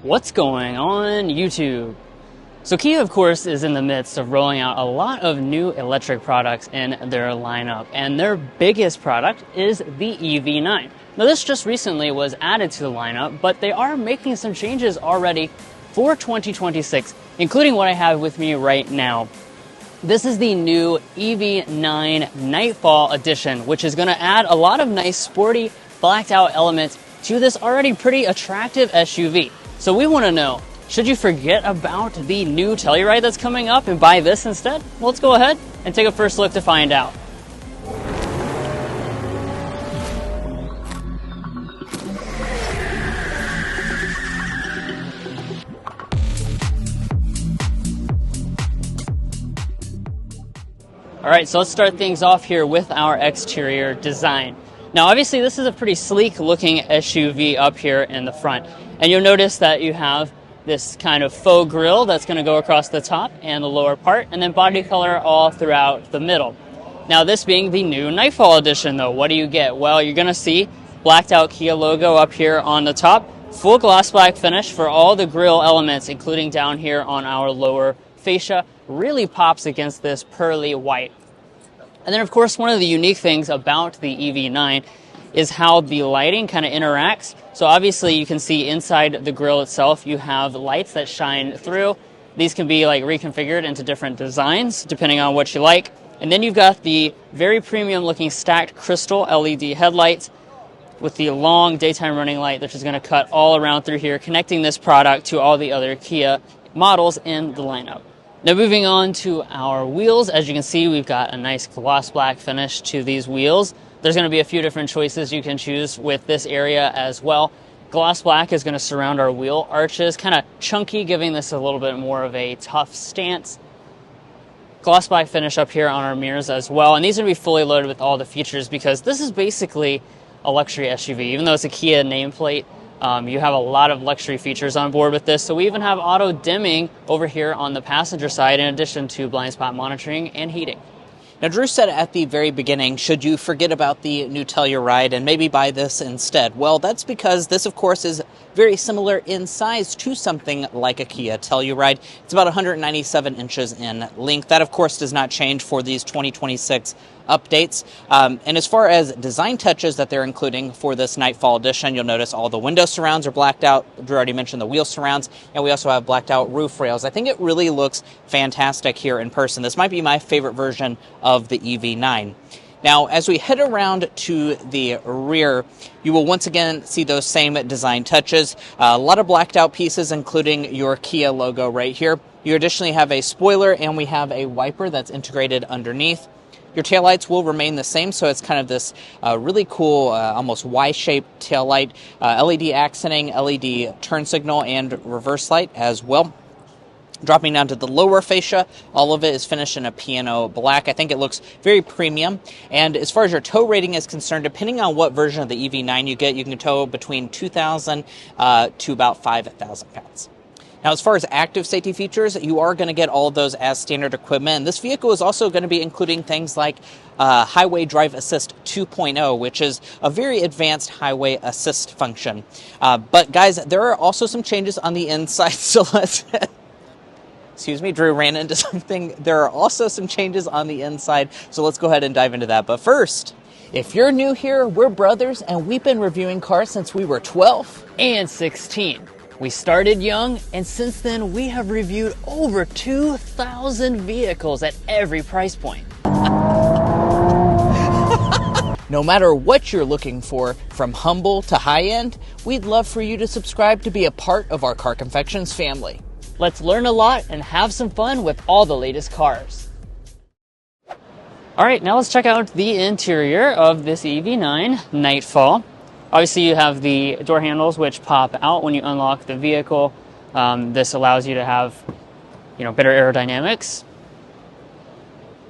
What's going on YouTube? So Kia, of course, is in the midst of rolling out a lot of new electric products in their lineup, and their biggest product is the EV9. Now this just recently was added to the lineup, but they are making some changes already for 2026, including what I have with me right now. This is the new EV9 Nightfall edition, which is going to add a lot of nice sporty blacked out elements to this already pretty attractive SUV. So we want to know, should you forget about the new Telluride that's coming up and buy this instead? Well, let's go ahead and take a first look to find out. All right, so let's start things off here with our exterior design. Now, obviously, this is a pretty sleek looking SUV up here in the front. And you'll notice that you have this kind of faux grille that's going to go across the top and the lower part, and then body color all throughout the middle. Now, this being the new Nightfall edition, though, what do you get? Well, you're going to see blacked out Kia logo up here on the top, full gloss black finish for all the grille elements, including down here on our lower fascia. Really pops against this pearly white. And then, of course, one of the unique things about the EV9 is how the lighting kind of interacts. So obviously you can see inside the grille itself, you have lights that shine through. These can be like reconfigured into different designs depending on what you like. And then you've got the very premium looking stacked crystal LED headlights with the long daytime running light that's just going to cut all around through here, connecting this product to all the other Kia models in the lineup. Now moving on to our wheels, as you can see, we've got a nice gloss black finish to these wheels. There's going to be a few different choices you can choose with this area as well. Gloss black is going to surround our wheel arches, kind of chunky, giving this a little bit more of a tough stance. Gloss black finish up here on our mirrors as well, and these are going to be fully loaded with all the features because this is basically a luxury SUV. Even though it's a Kia nameplate, you have a lot of luxury features on board with this. So we even have auto dimming over here on the passenger side in addition to blind spot monitoring and heating. Now, Drew said at the very beginning, should you forget about the new Telluride and maybe buy this instead? Well, that's because this, of course, is very similar in size to something like a Kia Telluride. It's about 197 inches in length. That, of course, does not change for these 2026 updates. And as far as design touches that they're including for this Nightfall edition, you'll notice all the window surrounds are blacked out. Drew already mentioned the wheel surrounds, and we also have blacked out roof rails. I think it really looks fantastic here in person. This might be my favorite version of the EV9. Now, as we head around to the rear, you will once again see those same design touches. A lot of blacked out pieces, including your Kia logo right here. You additionally have a spoiler, and we have a wiper that's integrated underneath. Your taillights will remain the same, so it's kind of this really cool, almost Y-shaped taillight, LED accenting, LED turn signal, and reverse light as well. Dropping down to the lower fascia, all of it is finished in a piano black. I think it looks very premium. And as far as your tow rating is concerned, depending on what version of the EV9 you get, you can tow between 2,000 to about 5,000 pounds. Now, as far as active safety features, you are going to get all of those as standard equipment. And this vehicle is also going to be including things like Highway Drive Assist 2.0, which is a very advanced highway assist function. But guys, there are also some changes on the inside, so let's... Excuse me, Drew ran into something. There are also some changes on the inside, so let's go ahead and dive into that. But first, if you're new here, we're brothers, and we've been reviewing cars since we were 12 and 16. We started young, and since then we have reviewed over 2,000 vehicles at every price point. No matter what you're looking for, from humble to high-end, we'd love for you to subscribe to be a part of our Car Confections family. Let's learn a lot and have some fun with all the latest cars. All right, now let's check out the interior of this EV9 Nightfall. Obviously, you have the door handles which pop out when you unlock the vehicle. This allows you to have, better aerodynamics.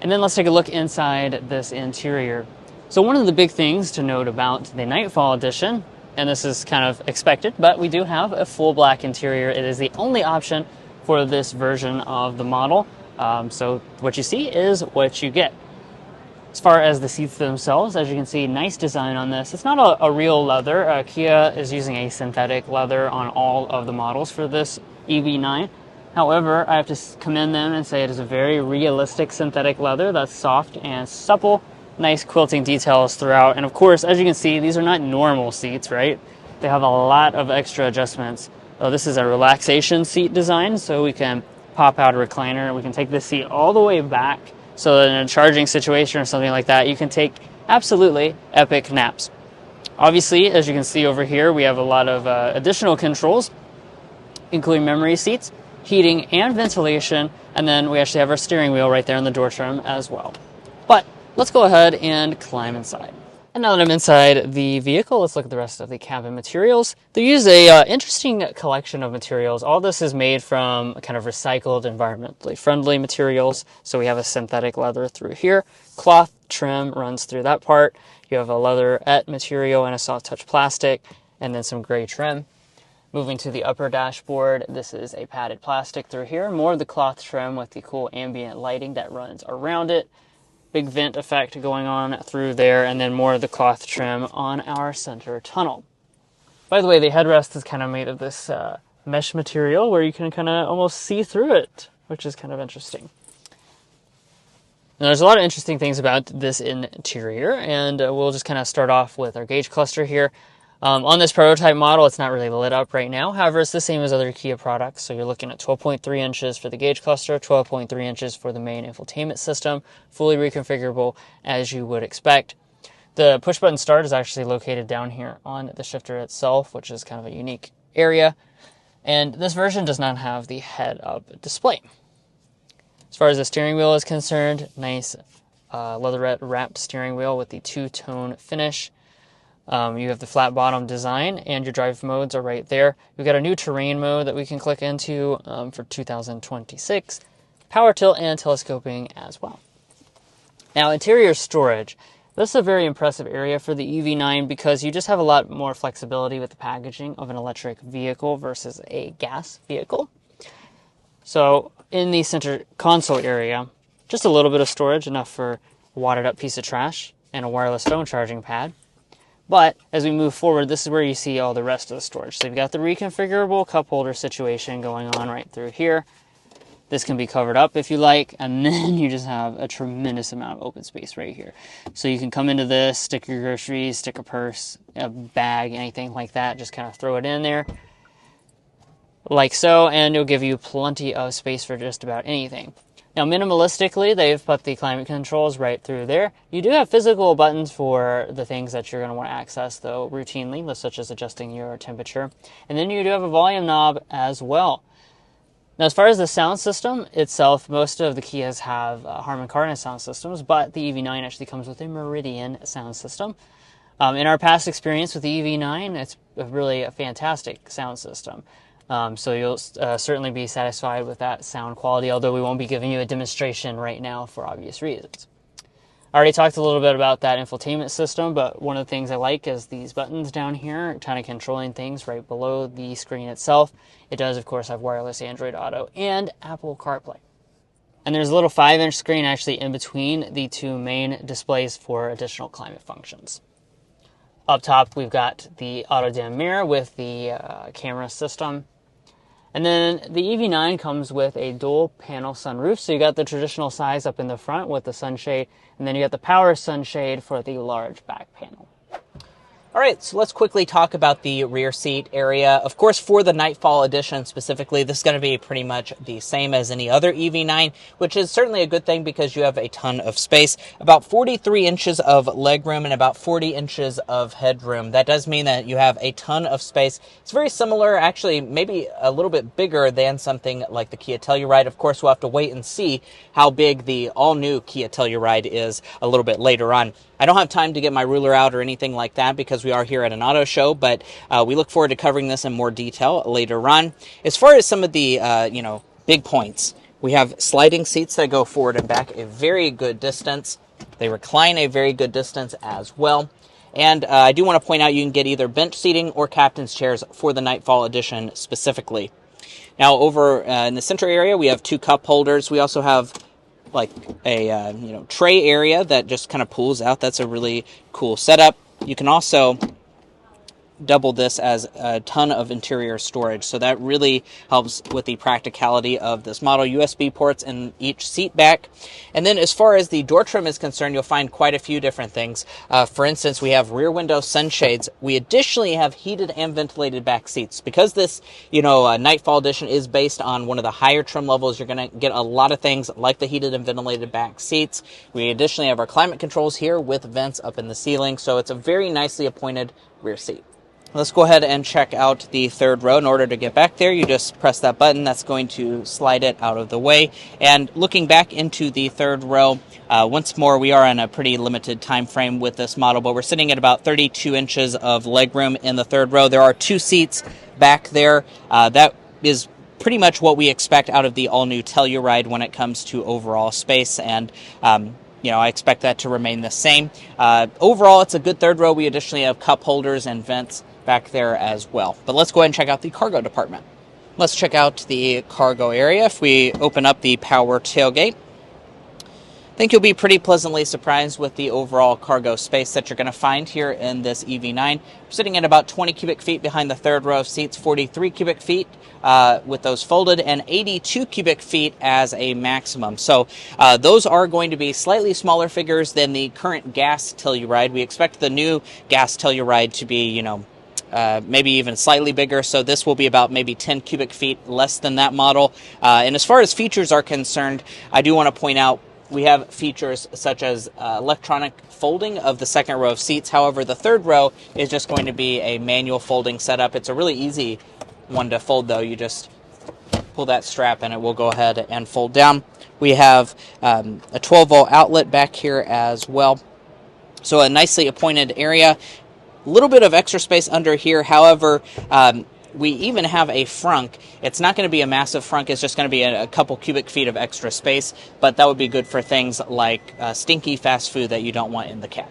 And then let's take a look inside this interior. So one of the big things to note about the Nightfall edition, and this is kind of expected, but we do have a full black interior. It is the only option for this version of the model. So what you see is what you get. As far as the seats themselves, as you can see, nice design on this. It's not a real leather. Kia is using a synthetic leather on all of the models for this EV9. However, I have to commend them and say it is a very realistic synthetic leather that's soft and supple. Nice quilting details throughout. And of course, as you can see, these are not normal seats, right? They have a lot of extra adjustments. This is a relaxation seat design, so we can pop out a recliner. We can take this seat all the way back so that in a charging situation or something like that, you can take absolutely epic naps. Obviously, as you can see over here, we have a lot of additional controls, including memory seats, heating and ventilation, and then we actually have our steering wheel right there in the door trim as well. But let's go ahead and climb inside. And now that I'm inside the vehicle, let's look at the rest of the cabin materials. They use a interesting collection of materials. All this is made from kind of recycled, environmentally friendly materials. So we have a synthetic leather through here. Cloth trim runs through that part. You have a leatherette material and a soft touch plastic, and then some gray trim. Moving to the upper dashboard, this is a padded plastic through here. More of the cloth trim with the cool ambient lighting that runs around it. Big vent effect going on through there, and then more of the cloth trim on our center tunnel. By the way, the headrest is kind of made of this mesh material where you can kind of almost see through it, which is kind of interesting. Now, there's a lot of interesting things about this interior, and we'll just kind of start off with our gauge cluster here. On this prototype model, it's not really lit up right now. However, it's the same as other Kia products. So you're looking at 12.3 inches for the gauge cluster, 12.3 inches for the main infotainment system, fully reconfigurable as you would expect. The push button start is actually located down here on the shifter itself, which is kind of a unique area. And this version does not have the head-up display. As far as the steering wheel is concerned, nice leatherette wrapped steering wheel with the two-tone finish. You have the flat bottom design, and your drive modes are right there. We've got a new terrain mode that we can click into for 2026, power tilt and telescoping as well. Now, interior storage. This is a very impressive area for the EV9 because you just have a lot more flexibility with the packaging of an electric vehicle versus a gas vehicle. So in the center console area, just a little bit of storage, enough for a wadded up piece of trash and a wireless phone charging pad. But as we move forward, this is where you see all the rest of the storage. So you've got the reconfigurable cup holder situation going on right through here. This can be covered up if you like, and then you just have a tremendous amount of open space right here. So you can come into this, stick your groceries, stick a purse, a bag, anything like that. Just kind of throw it in there like so, and it'll give you plenty of space for just about anything. Now, minimalistically, they've put the climate controls right through there. You do have physical buttons for the things that you're going to want to access, though, routinely, such as adjusting your temperature. And then you do have a volume knob as well. Now, as far as the sound system itself, most of the Kias have Harman Kardon sound systems, but the EV9 actually comes with a Meridian sound system. In our past experience with the EV9, it's really a fantastic sound system. So you'll certainly be satisfied with that sound quality, although we won't be giving you a demonstration right now for obvious reasons. I already talked a little bit about that infotainment system, but one of the things I like is these buttons down here, kind of controlling things right below the screen itself. It does, of course, have wireless Android Auto and Apple CarPlay. And there's a little 5-inch screen actually in between the two main displays for additional climate functions. Up top, we've got the auto-dim mirror with the camera system. And then the EV9 comes with a dual panel sunroof. So you got the traditional size up in the front with the sunshade, and then you got the power sunshade for the large back panel. All right, so let's quickly talk about the rear seat area. Of course, for the Nightfall edition specifically, this is going to be pretty much the same as any other EV9, which is certainly a good thing because you have a ton of space. About 43 inches of legroom and about 40 inches of headroom. That does mean that you have a ton of space. It's very similar, actually, maybe a little bit bigger than something like the Kia Telluride. Of course, we'll have to wait and see how big the all-new Kia Telluride is a little bit later on. I don't have time to get my ruler out or anything like that because we are here at an auto show, but we look forward to covering this in more detail later on. As far as some of the, big points, we have sliding seats that go forward and back a very good distance. They recline a very good distance as well. And I do want to point out you can get either bench seating or captain's chairs for the Nightfall edition specifically. Now, over in the center area, we have two cup holders. We also have like a tray area that just kind of pulls out. That's a really cool setup. You can also double this as a ton of interior storage, so that really helps with the practicality of this model. USB ports in each seat back. And then as far as the door trim is concerned, you'll find quite a few different things. For instance, we have rear window sunshades. We additionally have heated and ventilated back seats. Because this Nightfall edition is based on one of the higher trim levels, you're going to get a lot of things like the heated and ventilated back seats. We additionally have our climate controls here with vents up in the ceiling, so it's a very nicely appointed rear seat. Let's go ahead and check out the third row. In order to get back there, you just press that button. That's going to slide it out of the way. And looking back into the third row, once more, we are on a pretty limited time frame with this model, but we're sitting at about 32 inches of legroom in the third row. There are 2 seats back there. That is pretty much what we expect out of the all-new Telluride when it comes to overall space, and I expect that to remain the same. Overall, it's a good third row. We additionally have cup holders and vents back there as well. But let's go ahead and check out the cargo department. Let's check out the cargo area. If we open up the power tailgate, I think you'll be pretty pleasantly surprised with the overall cargo space that you're going to find here in this EV9. We're sitting at about 20 cubic feet behind the third row of seats, 43 cubic feet with those folded, and 82 cubic feet as a maximum. So those are going to be slightly smaller figures than the current gas Telluride. We expect the new gas Telluride to be, maybe even slightly bigger, so this will be about maybe 10 cubic feet less than that model. And as far as features are concerned, I do want to point out we have features such as electronic folding of the second row of seats. However, the third row is just going to be a manual folding setup. It's a really easy one to fold, though. You just pull that strap and it will go ahead and fold down. We have a 12-volt outlet back here as well. So a nicely appointed area. A little bit of extra space under here. However, we even have a frunk. It's not going to be a massive frunk. It's just going to be a couple cubic feet of extra space, but that would be good for things like stinky fast food that you don't want in the cab.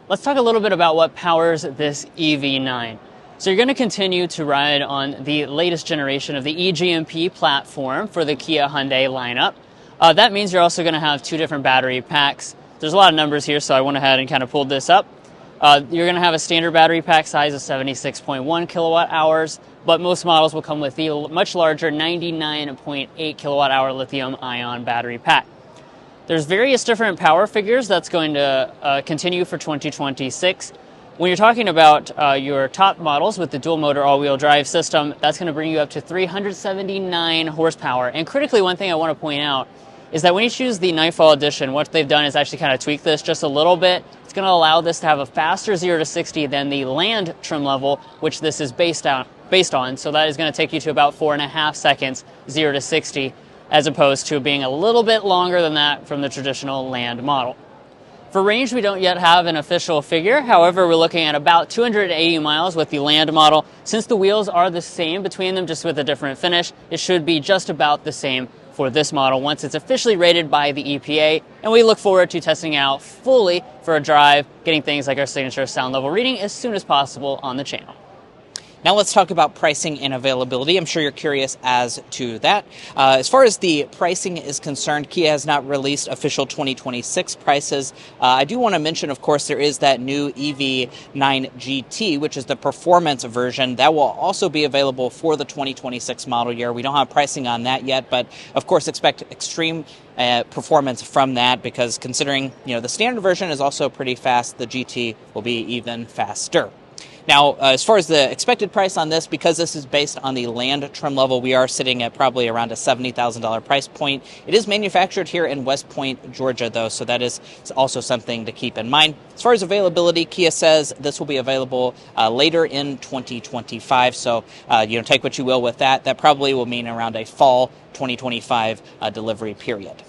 Let's talk a little bit about what powers this EV9. So you're going to continue to ride on the latest generation of the eGMP platform for the Kia Hyundai lineup. That means you're also going to have 2 different battery packs. There's a lot of numbers here, so I went ahead and kind of pulled this up. You're going to have a standard battery pack size of 76.1 kilowatt hours, but most models will come with the much larger 99.8 kilowatt hour lithium ion battery pack. There's various different power figures that's going to continue for 2026. When you're talking about your top models with the dual motor all-wheel drive system, that's going to bring you up to 379 horsepower. And critically, one thing I want to point out is that when you choose the Nightfall edition, what they've done is actually kind of tweak this just a little bit. It's going to allow this to have a faster 0 to 60 than the Land trim level, which this is based on. So that is going to take you to about 4.5 seconds, 0 to 60, as opposed to being a little bit longer than that from the traditional Land model. For range, we don't yet have an official figure. However, we're looking at about 280 miles with the Land model. Since the wheels are the same between them, just with a different finish, it should be just about the same for this model once it's officially rated by the EPA, and we look forward to testing out fully for a drive, getting things like our signature sound level reading as soon as possible on the channel. Now let's talk about pricing and availability. I'm sure you're curious as to that. As far as the pricing is concerned, Kia has not released official 2026 prices. I do want to mention, of course, there is that new EV9 GT, which is the performance version. That will also be available for the 2026 model year. We don't have pricing on that yet, but of course expect extreme performance from that, because considering the standard version is also pretty fast, the GT will be even faster. Now, as far as the expected price on this, because this is based on the Land trim level, we are sitting at probably around a $70,000 price point. It is manufactured here in West Point, Georgia, though, so that is also something to keep in mind. As far as availability, Kia says this will be available later in 2025, so take what you will with that. That probably will mean around a fall 2025 delivery period.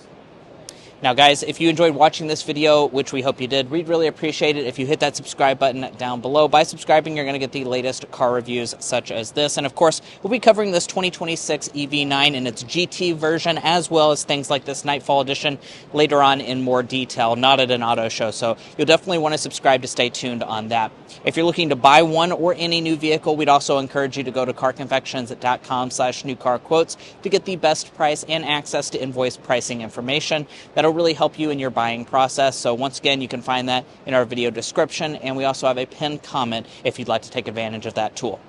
Now, guys, if you enjoyed watching this video, which we hope you did, we'd really appreciate it if you hit that subscribe button down below. By subscribing, you're going to get the latest car reviews such as this. And, of course, we'll be covering this 2026 EV9 in its GT version, as well as things like this Nightfall edition later on in more detail, not at an auto show. So you'll definitely want to subscribe to stay tuned on that. If you're looking to buy one or any new vehicle, we'd also encourage you to go to carconfections.com/newcarquotes to get the best price and access to invoice pricing information. That'll really help you in your buying process. So once again, you can find that in our video description, and we also have a pinned comment if you'd like to take advantage of that tool.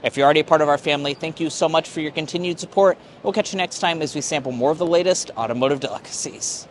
If you're already a part of our family, thank you so much for your continued support. We'll catch you next time as we sample more of the latest automotive delicacies.